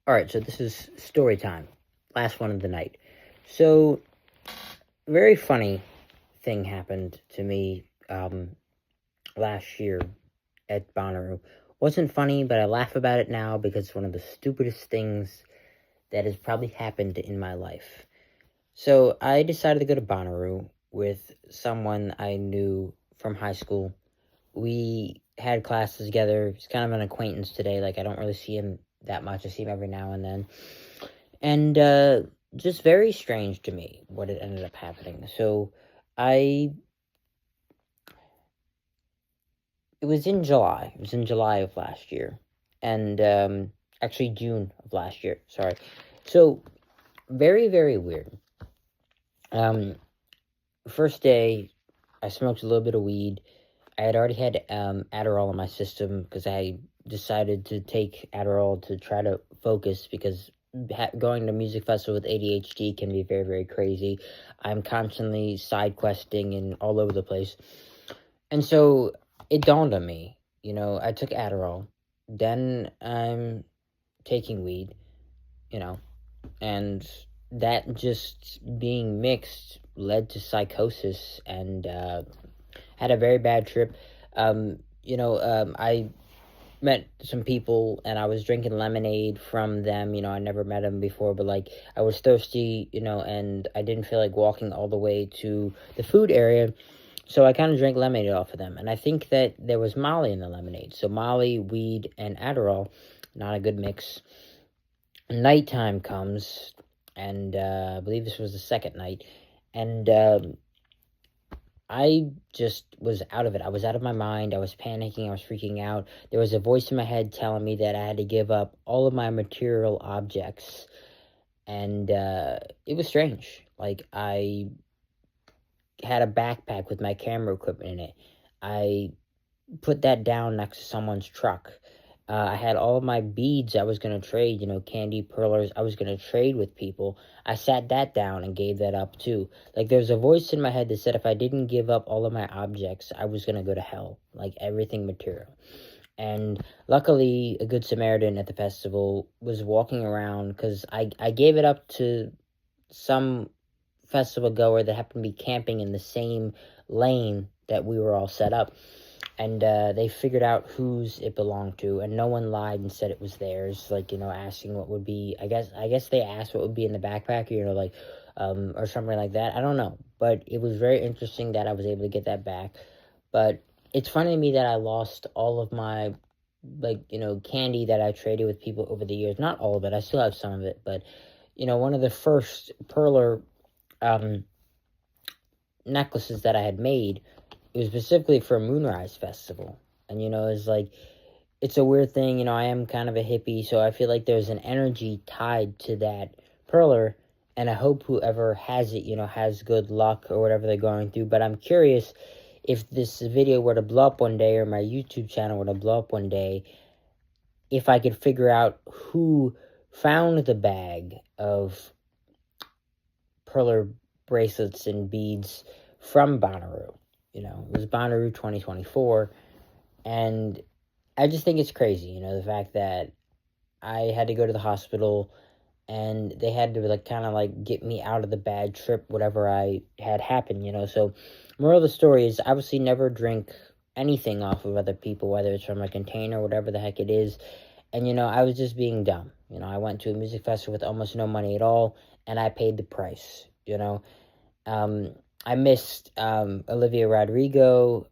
Alright, so this is story time. Last one of the night. So, very funny thing happened to me last year at Bonnaroo. Wasn't funny, but I laugh about it now because it's one of the stupidest things that has probably happened in my life. So, I decided to go to Bonnaroo with someone I knew from high school. We had classes together. He's kind of an acquaintance today. Like, I don't really see him that much. I see him every now and then. And just very strange to me what had ended up happening. So I it was in July. It was in July of last year. And actually June of last year. Sorry. So very, very weird. First day I smoked a little bit of weed. I had already had Adderall in my system because I decided to take Adderall to try to focus because going to music festival with ADHD can be very, very crazy. I'm constantly side questing and all over the place. And so it dawned on me, I took Adderall, then I'm taking weed, you know, and that just being mixed led to psychosis and had a very bad trip. I met some people and I was drinking lemonade from them. I never met them before, but like I was thirsty, and I didn't feel like walking all the way to the food area. So I kind of drank lemonade off of them. And I think that there was Molly in the lemonade. So Molly, weed, and Adderall, not a good mix. Nighttime comes, and I believe this was the second night. And I just was out of it. I was out of my mind. I was panicking. I was freaking out. There was a voice in my head telling me that I had to give up all of my material objects. And it was strange. Like, I had a backpack with my camera equipment in it. I put that down next to someone's truck. I had all of my beads I was going to trade, candy, perlers, I was going to trade with people. I sat that down and gave that up too. Like, there's a voice in my head that said if I didn't give up all of my objects, I was going to go to hell. Like, everything material. And luckily, a good Samaritan at the festival was walking around because I gave it up to some festival goer that happened to be camping in the same lane that we were all set up. And they figured out whose it belonged to, and no one lied and said it was theirs. Like, asking what would be, I guess they asked what would be in the backpack, or something like that. I don't know, but it was very interesting that I was able to get that back. But it's funny to me that I lost all of my, candy that I traded with people over the years. Not all of it, I still have some of it, but, one of the first perler necklaces that I had made, it was specifically for a Moonrise Festival. And, it's like, it's a weird thing, I am kind of a hippie, so I feel like there's an energy tied to that perler, and I hope whoever has it, has good luck or whatever they're going through. But I'm curious if this video were to blow up one day, or my YouTube channel were to blow up one day, if I could figure out who found the bag of perler bracelets and beads from Bonnaroo. It was Bonnaroo 2024, and I just think it's crazy, the fact that I had to go to the hospital, and they had to, kind of, get me out of the bad trip, whatever I had happened, So, moral of the story is, obviously never drink anything off of other people, whether it's from a container, whatever the heck it is. And, I was just being dumb. I went to a music festival with almost no money at all, and I paid the price, I missed Olivia Rodrigo,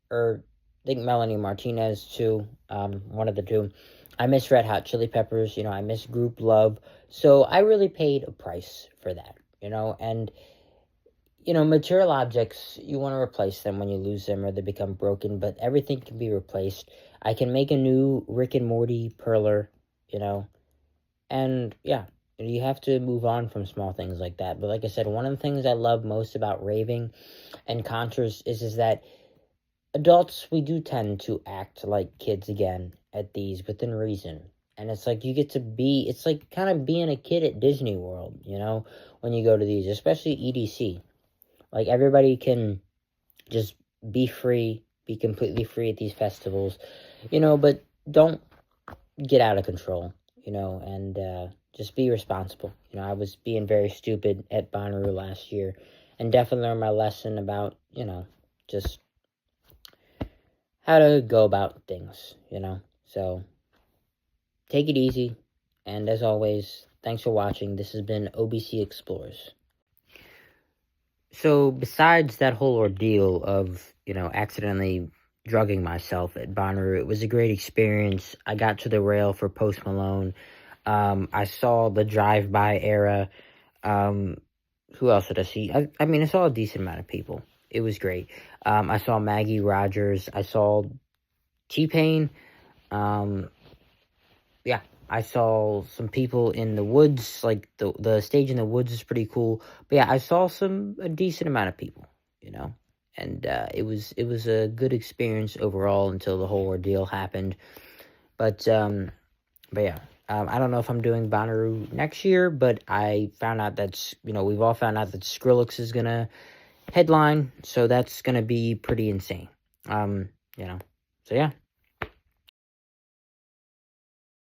or I think Melanie Martinez too, one of the two. I miss Red Hot Chili Peppers, I miss Group Love. So I really paid a price for that, and, material objects, you want to replace them when you lose them or they become broken, but everything can be replaced. I can make a new Rick and Morty perler, and yeah. You have to move on from small things like that. But like I said, one of the things I love most about raving and concerts is that adults, we do tend to act like kids again at these within reason. And it's like you get to be, it's like kind of being a kid at Disney World, when you go to these, especially EDC. Like, everybody can just be free, be completely free at these festivals, but don't get out of control. and just be responsible. I was being very stupid at Bonnaroo last year, and definitely learned my lesson about, just how to go about things. So, take it easy, and as always, thanks for watching. This has been OBC Explores. So, besides that whole ordeal of, accidentally drugging myself at Bonnaroo, it was a great experience. I got to the rail for Post Malone. I saw the drive-by era. Who else did I see? I mean, I saw a decent amount of people. It was great. I saw Maggie Rogers. I saw T-Pain. Yeah, I saw some people in the woods. Like, the stage in the woods is pretty cool. But yeah, I saw a decent amount of people, and it was a good experience overall until the whole ordeal happened. But yeah, I don't know if I'm doing Bonnaroo next year, but I found out we've all found out that Skrillex is gonna headline, so that's gonna be pretty insane. Um, you know, so yeah.